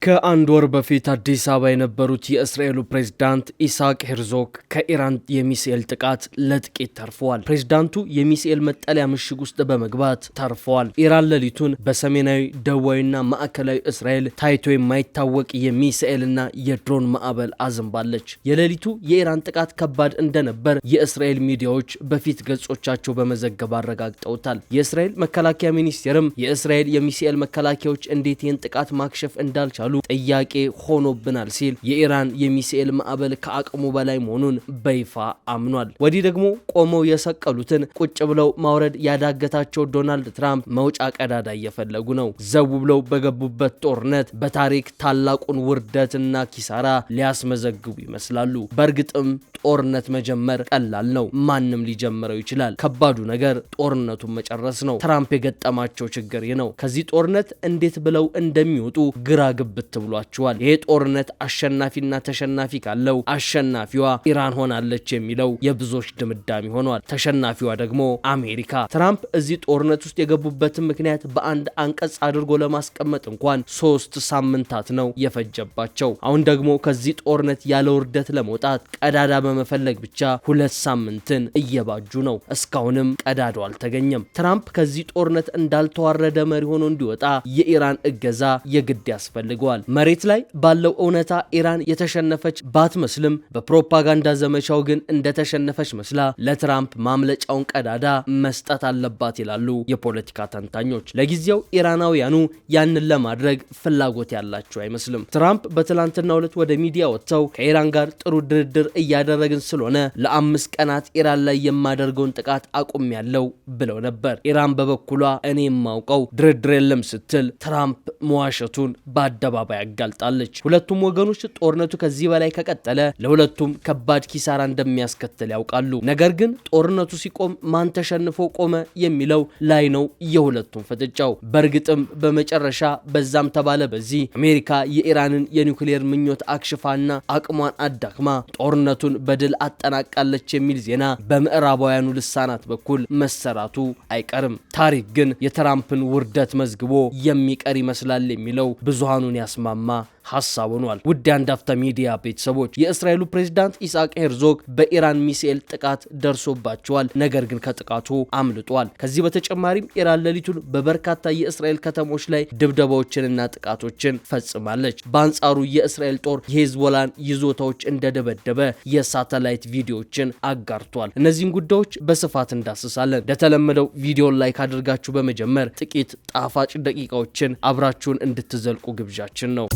ከአንድ ወር በፊት አዲስ አበባ የነበሩት የእስራኤሉ ፕሬዝዳንት ኢሳቅ ሄርዞግ ከኢራን የሚሳኤል ጥቃት ለጥቂት ተርፈዋል። ፕሬዝዳንቱ የሚሳኤል መጠለያ ምሽግ ውስጥ በመግባት ተርፈዋል። ኢራን ሌሊቱን በሰሜናዊ ደቡባዊና ማዕከላዊ እስራኤል ታይቶ የማይታወቅ የሚሳኤልና የድሮን ማዕበል አዝንባለች። የሌሊቱ የኢራን ጥቃት ከባድ እንደነበር የእስራኤል ሚዲያዎች በፊት ገጾቻቸው በመዘገብ አረጋግጠውታል። የእስራኤል መከላከያ ሚኒስቴርም የእስራኤል የሚሳኤል መከላከያዎች እንዴት ይህን ጥቃት ማክሸፍ እንዳልቻሉ ጥያቄ ሆኖብናል ሲል የኢራን የሚሳኤል ማዕበል ከአቅሙ በላይ መሆኑን በይፋ አምኗል። ወዲህ ደግሞ ቆመው የሰቀሉትን ቁጭ ብለው ማውረድ ያዳገታቸው ዶናልድ ትራምፕ መውጫ ቀዳዳ እየፈለጉ ነው። ዘው ብለው በገቡበት ጦርነት በታሪክ ታላቁን ውርደትና ኪሳራ ሊያስመዘግቡ ይመስላሉ። በእርግጥም ጦርነት መጀመር ቀላል ነው። ማንም ሊጀምረው ይችላል። ከባዱ ነገር ጦርነቱን መጨረስ ነው። ትራምፕ የገጠማቸው ችግር ነው። ከዚህ ጦርነት እንዴት ብለው እንደሚወጡ ግራ ግብት ብሏቸዋል። ይሄ ጦርነት አሸናፊና ተሸናፊ ካለው አሸናፊዋ ኢራን ሆናለች የሚለው የብዙዎች ድምዳሜ ሆኗል። ተሸናፊዋ ደግሞ አሜሪካ። ትራምፕ እዚህ ጦርነት ውስጥ የገቡበትን ምክንያት በአንድ አንቀጽ አድርጎ ለማስቀመጥ እንኳን 3 ሳምንታት ነው የፈጀባቸው። አሁን ደግሞ ከዚህ ጦርነት ያለ ውርደት ለመውጣት ቀዳዳ በመፈለግ ብቻ 2 ሳምንትን እየባጁ ነው። እስካሁንም ቀዳዳው አልተገኘም። ትራምፕ ከዚህ ጦርነት እንዳልተዋረደ መሪ ሆኖ እንዲወጣ የኢራን እገዛ የግድ ያስፈልገዋል። መሬት ላይ ባለው እውነታ ኢራን የተሸነፈች ባትመስልም በፕሮፓጋንዳ ዘመቻው ግን እንደተሸነፈች መስላ ለትራምፕ ማምለጫውን ቀዳዳ መስጠት አለባት ይላሉ የፖለቲካ ተንታኞች። ለጊዜው ኢራናውያኑ ያንን ለማድረግ ፍላጎት ያላቸው አይመስልም። ትራምፕ በትላንትናው ዕለት ወደ ሚዲያ ወጥተው ከኢራን ጋር ጥሩ ድርድር እያደረግን ስለሆነ ለ5 ቀናት ኢራን ላይ የማደርገውን ጥቃት አቁሜያለሁ ብለው ነበር። ኢራን በበኩሏ እኔ የማውቀው ድርድር የለም ስትል ትራምፕ መዋሸቱን በአደባባይ አጋልጣለች። ሁለቱም ወገኖች ጦርነቱ ከዚህ በላይ ከቀጠለ ለሁለቱም ከባድ ኪሳራ እንደሚያስከትል ያውቃሉ። ነገር ግን ጦርነቱ ሲቆም ማን ተሸንፎ ቆመ የሚለው ላይ ነው የሁለቱም ፍጥጫው። በእርግጥም በመጨረሻ በዛም ተባለ በዚህ አሜሪካ የኢራንን የኒውክሌር ምኞት አክሽፋና አቅሟን አዳክማ ጦርነቱን በድል አጠናቃለች የሚል ዜና በምዕራባውያኑ ልሳናት በኩል መሰራቱ አይቀርም። ታሪክ ግን የትራምፕን ውርደት መዝግቦ የሚቀር ይመስላል የሚለው ብዙሃኑን ያስማማ ሐሳብ ሆኗል። ውድ የአንድ አፍታ ሚዲያ ቤተሰቦች የእስራኤሉ ፕሬዝዳንት ኢሳቅ ሄርዞግ በኢራን ሚሳኤል ጥቃት ደርሶባቸዋል። ነገር ግን ከጥቃቱ አምልጧል። ከዚህ በተጨማሪም ኢራን ሌሊቱን በበርካታ የእስራኤል ከተሞች ላይ ድብደባዎችንና ጥቃቶችን ፈጽማለች። በአንጻሩ የእስራኤል ጦር የሄዝቦላን ይዞታዎች እንደደበደበ የሳተላይት ቪዲዮዎችን አጋርቷል። እነዚህን ጉዳዮች በስፋት እንዳስሳለን። እንደተለመደው ቪዲዮን ላይክ አድርጋችሁ በመጀመር ጥቂት ጣፋጭ ደቂቃዎችን አብራችሁን እንድትዘልቁ ግብዣችን ነው።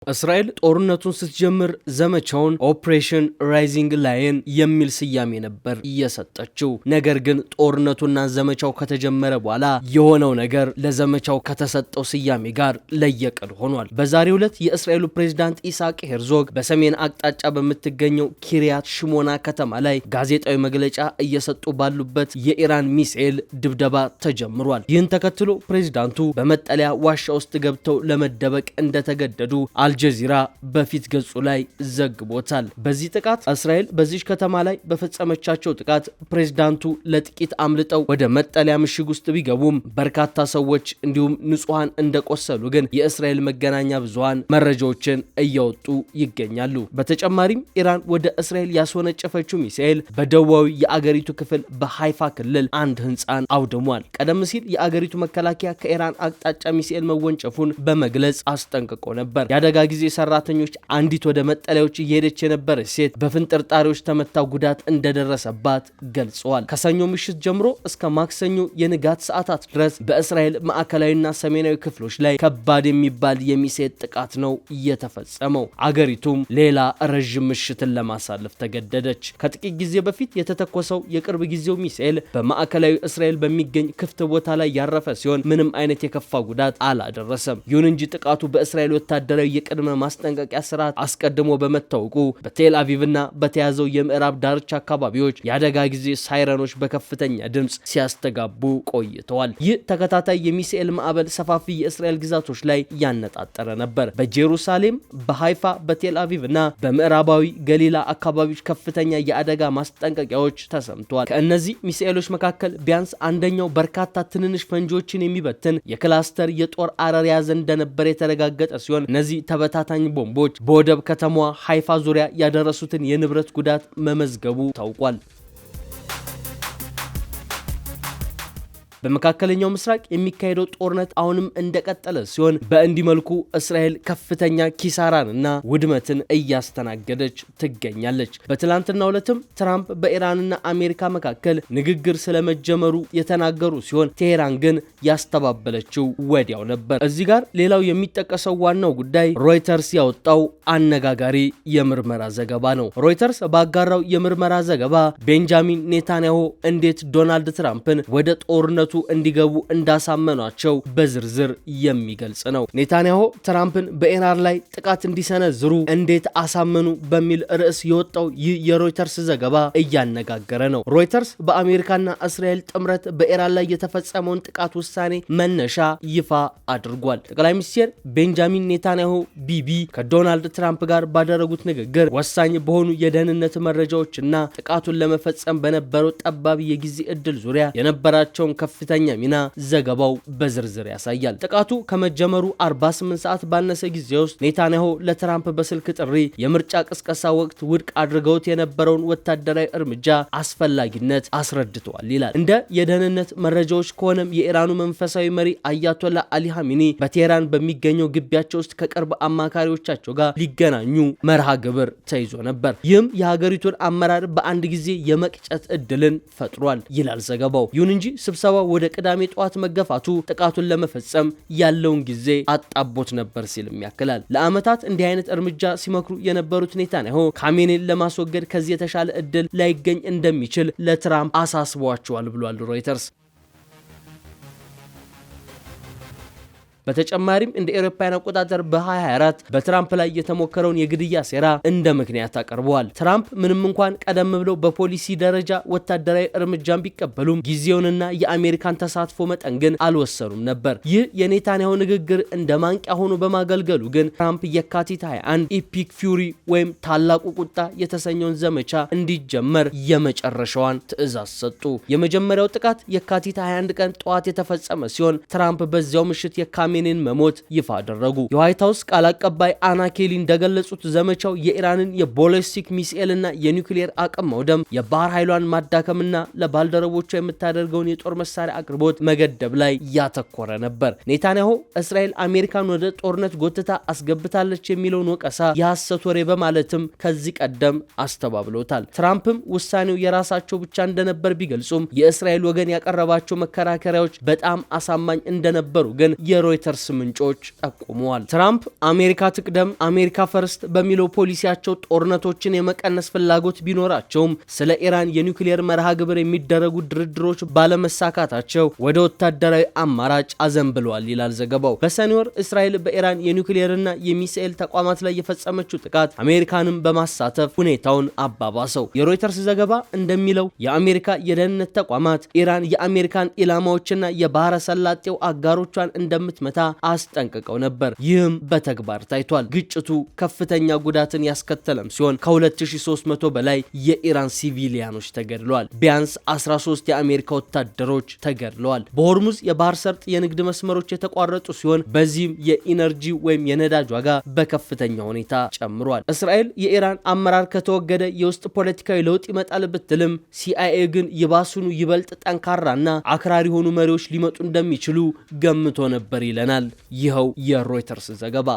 እስራኤል ጦርነቱን ስትጀምር ዘመቻውን ኦፕሬሽን ራይዚንግ ላየን የሚል ስያሜ ነበር እየሰጠችው። ነገር ግን ጦርነቱና ዘመቻው ከተጀመረ በኋላ የሆነው ነገር ለዘመቻው ከተሰጠው ስያሜ ጋር ለየቅል ሆኗል። በዛሬው ዕለት የእስራኤሉ ፕሬዝዳንት ኢሳቅ ሄርዞግ በሰሜን አቅጣጫ በምትገኘው ኪሪያት ሽሞና ከተማ ላይ ጋዜጣዊ መግለጫ እየሰጡ ባሉበት የኢራን ሚሳኤል ድብደባ ተጀምሯል። ይህን ተከትሎ ፕሬዝዳንቱ በመጠለያ ዋሻ ውስጥ ገብተው ለመደበቅ እንደተገደዱ አልጀዚራ በፊት ገጹ ላይ ዘግቦታል። በዚህ ጥቃት እስራኤል በዚህ ከተማ ላይ በፈጸመቻቸው ጥቃት ፕሬዝዳንቱ ለጥቂት አምልጠው ወደ መጠለያ ምሽግ ውስጥ ቢገቡም በርካታ ሰዎች እንዲሁም ንጹሃን እንደቆሰሉ ግን የእስራኤል መገናኛ ብዙሃን መረጃዎችን እያወጡ ይገኛሉ። በተጨማሪም ኢራን ወደ እስራኤል ያስወነጨፈችው ሚሳኤል በደቡባዊ የአገሪቱ ክፍል በሃይፋ ክልል አንድ ህንፃን አውድሟል። ቀደም ሲል የአገሪቱ መከላከያ ከኢራን አቅጣጫ ሚሳኤል መወንጨፉን በመግለጽ አስጠንቅቆ ነበር። የአደጋ ጊዜ ሰራተኞች አንዲት ወደ መጠለያዎች እየሄደች የነበረች ሴት በፍንጥርጣሪዎች ተመታ ጉዳት እንደደረሰባት ገልጸዋል። ከሰኞ ምሽት ጀምሮ እስከ ማክሰኞ የንጋት ሰዓታት ድረስ በእስራኤል ማዕከላዊና ሰሜናዊ ክፍሎች ላይ ከባድ የሚባል የሚሳኤል ጥቃት ነው እየተፈጸመው። አገሪቱም ሌላ ረዥም ምሽትን ለማሳለፍ ተገደደች። ከጥቂት ጊዜ በፊት የተተኮሰው የቅርብ ጊዜው ሚሳኤል በማዕከላዊ እስራኤል በሚገኝ ክፍት ቦታ ላይ ያረፈ ሲሆን ምንም አይነት የከፋ ጉዳት አላደረሰም። ይሁን እንጂ ጥቃቱ በእስራኤል ወታደራዊ የቅድመ ማስጠንቀቂያ ስርዓት አስቀድሞ በመታወቁ በቴል አቪቭና በተያዘው የምዕራብ ዳርቻ አካባቢዎች የአደጋ ጊዜ ሳይረኖች በከፍተኛ ድምጽ ሲያስተጋቡ ቆይተዋል። ይህ ተከታታይ የሚሳኤል ማዕበል ሰፋፊ የእስራኤል ግዛቶች ላይ ያነጣጠረ ነበር። በጄሩሳሌም፣ በሃይፋ፣ በቴል አቪቭና በምዕራባዊ ገሊላ አካባቢዎች ከፍተኛ የአደጋ ማስጠንቀቂያዎች ተሰምተዋል። ከእነዚህ ሚሳኤሎች መካከል ቢያንስ አንደኛው በርካታ ትንንሽ ፈንጂዎችን የሚበትን የክላስተር የጦር አረር ያዘ እንደነበር የተረጋገጠ ሲሆን እነዚህ ተበታታኝ ቦምቦች በወደብ ከተማዋ ሃይፋ ዙሪያ ያደረሱትን የንብረት ጉዳት መመዝገቡ ታውቋል። በመካከለኛው ምስራቅ የሚካሄደው ጦርነት አሁንም እንደቀጠለ ሲሆን በእንዲህ መልኩ እስራኤል ከፍተኛ ኪሳራንና ውድመትን እያስተናገደች ትገኛለች። በትላንትናው ዕለትም ትራምፕ በኢራንና አሜሪካ መካከል ንግግር ስለመጀመሩ የተናገሩ ሲሆን ቴሄራን ግን ያስተባበለችው ወዲያው ነበር። እዚህ ጋር ሌላው የሚጠቀሰው ዋናው ጉዳይ ሮይተርስ ያወጣው አነጋጋሪ የምርመራ ዘገባ ነው። ሮይተርስ ባጋራው የምርመራ ዘገባ ቤንጃሚን ኔታንያሁ እንዴት ዶናልድ ትራምፕን ወደ ጦርነቱ እንዲገቡ እንዳሳመኗቸው በዝርዝር የሚገልጽ ነው። ኔታንያሁ ትራምፕን በኢራን ላይ ጥቃት እንዲሰነዝሩ እንዴት አሳመኑ በሚል ርዕስ የወጣው ይህ የሮይተርስ ዘገባ እያነጋገረ ነው። ሮይተርስ በአሜሪካና እስራኤል ጥምረት በኢራን ላይ የተፈጸመውን ጥቃት ውሳኔ መነሻ ይፋ አድርጓል። ጠቅላይ ሚኒስትር ቤንጃሚን ኔታንያሁ ቢቢ ከዶናልድ ትራምፕ ጋር ባደረጉት ንግግር ወሳኝ በሆኑ የደህንነት መረጃዎችና ጥቃቱን ለመፈጸም በነበረው ጠባብ የጊዜ ዕድል ዙሪያ የነበራቸውን ከፍተኛ ሚና ዘገባው በዝርዝር ያሳያል። ጥቃቱ ከመጀመሩ 48 ሰዓት ባነሰ ጊዜ ውስጥ ኔታንያሁ ለትራምፕ በስልክ ጥሪ የምርጫ ቅስቀሳ ወቅት ውድቅ አድርገውት የነበረውን ወታደራዊ እርምጃ አስፈላጊነት አስረድተዋል ይላል። እንደ የደህንነት መረጃዎች ከሆነም የኢራኑ መንፈሳዊ መሪ አያቶላ አሊ ኻሜኒ በቴህራን በሚገኘው ግቢያቸው ውስጥ ከቅርብ አማካሪዎቻቸው ጋር ሊገናኙ መርሃ ግብር ተይዞ ነበር። ይህም የሀገሪቱን አመራር በአንድ ጊዜ የመቅጨት እድልን ፈጥሯል ይላል ዘገባው። ይሁን እንጂ ስብሰባው ወደ ቅዳሜ ጠዋት መገፋቱ ጥቃቱን ለመፈጸም ያለውን ጊዜ አጣቦት ነበር ሲልም ያክላል። ለዓመታት እንዲህ አይነት እርምጃ ሲመክሩ የነበሩት ኔታንያሁ ኻሜኒን ለማስወገድ ከዚህ የተሻለ እድል ላይገኝ እንደሚችል ለትራምፕ አሳስቧቸዋል ብሏል ሮይተርስ። በተጨማሪም እንደ አውሮፓውያን አቆጣጠር በ2024 በትራምፕ ላይ የተሞከረውን የግድያ ሴራ እንደ ምክንያት አቀርበዋል። ትራምፕ ምንም እንኳን ቀደም ብለው በፖሊሲ ደረጃ ወታደራዊ እርምጃን ቢቀበሉም ጊዜውንና የአሜሪካን ተሳትፎ መጠን ግን አልወሰኑም ነበር። ይህ የኔታንያሁ ንግግር እንደ ማንቂያ ሆኖ በማገልገሉ ግን ትራምፕ የካቲት 21 ኢፒክ ፊውሪ ወይም ታላቁ ቁጣ የተሰኘውን ዘመቻ እንዲጀመር የመጨረሻዋን ትዕዛዝ ሰጡ። የመጀመሪያው ጥቃት የካቲት 21 ቀን ጠዋት የተፈጸመ ሲሆን ትራምፕ በዚያው ምሽት የኻሜኒን መሞት ይፋ አደረጉ። የዋይት ሃውስ ቃል አቀባይ አና ኬሊ እንደገለጹት ዘመቻው የኢራንን የቦሊስቲክ ሚሳኤልና የኒውክሌር አቅም መውደም፣ የባህር ኃይሏን ማዳከምና ለባልደረቦቿ የምታደርገውን የጦር መሳሪያ አቅርቦት መገደብ ላይ ያተኮረ ነበር። ኔታንያሁ እስራኤል አሜሪካን ወደ ጦርነት ጎትታ አስገብታለች የሚለውን ወቀሳ የሐሰት ወሬ በማለትም ከዚህ ቀደም አስተባብሎታል። ትራምፕም ውሳኔው የራሳቸው ብቻ እንደነበር ቢገልጹም የእስራኤል ወገን ያቀረባቸው መከራከሪያዎች በጣም አሳማኝ እንደነበሩ ግን የሮይተርስ ምንጮች ጠቁመዋል። ትራምፕ አሜሪካ ትቅደም፣ አሜሪካ ፈርስት በሚለው ፖሊሲያቸው ጦርነቶችን የመቀነስ ፍላጎት ቢኖራቸውም ስለ ኢራን የኒውክሌር መርሃ ግብር የሚደረጉ ድርድሮች ባለመሳካታቸው ወደ ወታደራዊ አማራጭ አዘንብለዋል ይላል ዘገባው። በሰኔ ወር እስራኤል በኢራን የኒውክሌርና የሚሳኤል ተቋማት ላይ የፈጸመችው ጥቃት አሜሪካንም በማሳተፍ ሁኔታውን አባባሰው። የሮይተርስ ዘገባ እንደሚለው የአሜሪካ የደህንነት ተቋማት ኢራን የአሜሪካን ኢላማዎችና የባህረ ሰላጤው አጋሮቿን እንደምትመታ አስጠንቅቀው ነበር። ይህም በተግባር ታይቷል። ግጭቱ ከፍተኛ ጉዳትን ያስከተለም ሲሆን ከ2300 በላይ የኢራን ሲቪሊያኖች ተገድለዋል። ቢያንስ 13 የአሜሪካ ወታደሮች ተገድለዋል። በሆርሙዝ የባህር ሰርጥ የንግድ መስመሮች የተቋረጡ ሲሆን በዚህም የኢነርጂ ወይም የነዳጅ ዋጋ በከፍተኛ ሁኔታ ጨምሯል። እስራኤል የኢራን አመራር ከተወገደ የውስጥ ፖለቲካዊ ለውጥ ይመጣል ብትልም ሲአይኤ ግን ይባሱኑ ይበልጥ ጠንካራና አክራሪ የሆኑ መሪዎች ሊመጡ እንደሚችሉ ገምቶ ነበር ይለናል ይኸው የሮይተርስ ዘገባ።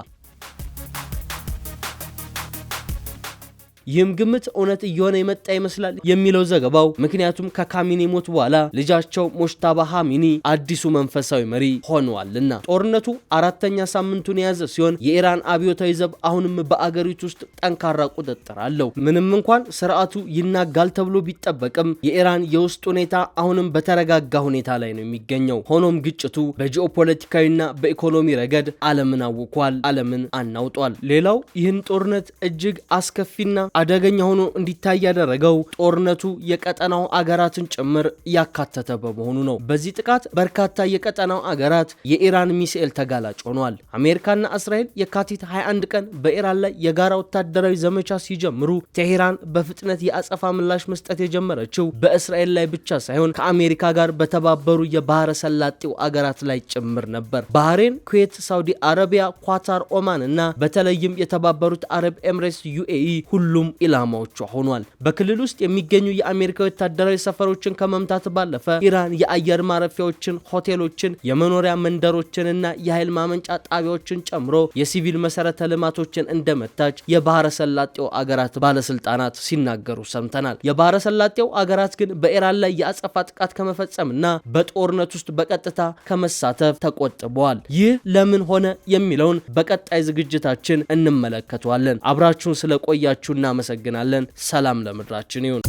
ይህም ግምት እውነት እየሆነ የመጣ ይመስላል የሚለው ዘገባው ምክንያቱም ከካሚኒ ሞት በኋላ ልጃቸው ሙጅተባ ኻሜኒ አዲሱ መንፈሳዊ መሪ ሆነዋልና። ጦርነቱ አራተኛ ሳምንቱን የያዘ ሲሆን የኢራን አብዮታዊ ዘብ አሁንም በአገሪቱ ውስጥ ጠንካራ ቁጥጥር አለው። ምንም እንኳን ስርዓቱ ይናጋል ተብሎ ቢጠበቅም የኢራን የውስጥ ሁኔታ አሁንም በተረጋጋ ሁኔታ ላይ ነው የሚገኘው። ሆኖም ግጭቱ በጂኦፖለቲካዊና በኢኮኖሚ ረገድ ዓለምን አውኳል፣ ዓለምን አናውጧል። ሌላው ይህን ጦርነት እጅግ አስከፊና አደገኛ ሆኖ እንዲታይ ያደረገው ጦርነቱ የቀጠናው አገራትን ጭምር ያካተተ በመሆኑ ነው። በዚህ ጥቃት በርካታ የቀጠናው አገራት የኢራን ሚሳኤል ተጋላጭ ሆኗል። አሜሪካና እስራኤል የካቲት 21 ቀን በኢራን ላይ የጋራ ወታደራዊ ዘመቻ ሲጀምሩ ቴሄራን በፍጥነት የአጸፋ ምላሽ መስጠት የጀመረችው በእስራኤል ላይ ብቻ ሳይሆን ከአሜሪካ ጋር በተባበሩ የባህረ ሰላጤው አገራት ላይ ጭምር ነበር። ባህሬን፣ ኩዌት፣ ሳውዲ አረቢያ፣ ኳታር፣ ኦማን እና በተለይም የተባበሩት አረብ ኤምሬትስ ዩኤኢ ሁሉም ኢላማዎቿ ሆኗል። በክልል ውስጥ የሚገኙ የአሜሪካ ወታደራዊ ሰፈሮችን ከመምታት ባለፈ ኢራን የአየር ማረፊያዎችን፣ ሆቴሎችን፣ የመኖሪያ መንደሮችንና የኃይል ማመንጫ ጣቢያዎችን ጨምሮ የሲቪል መሰረተ ልማቶችን እንደመታች የባህረ ሰላጤው አገራት ባለስልጣናት ሲናገሩ ሰምተናል። የባህረ ሰላጤው አገራት ግን በኢራን ላይ የአጸፋ ጥቃት ከመፈጸምና በጦርነት ውስጥ በቀጥታ ከመሳተፍ ተቆጥበዋል። ይህ ለምን ሆነ የሚለውን በቀጣይ ዝግጅታችን እንመለከተዋለን። አብራችሁን ስለቆያችሁ እናመሰግናለን። ሰላም ለምድራችን ይሁን።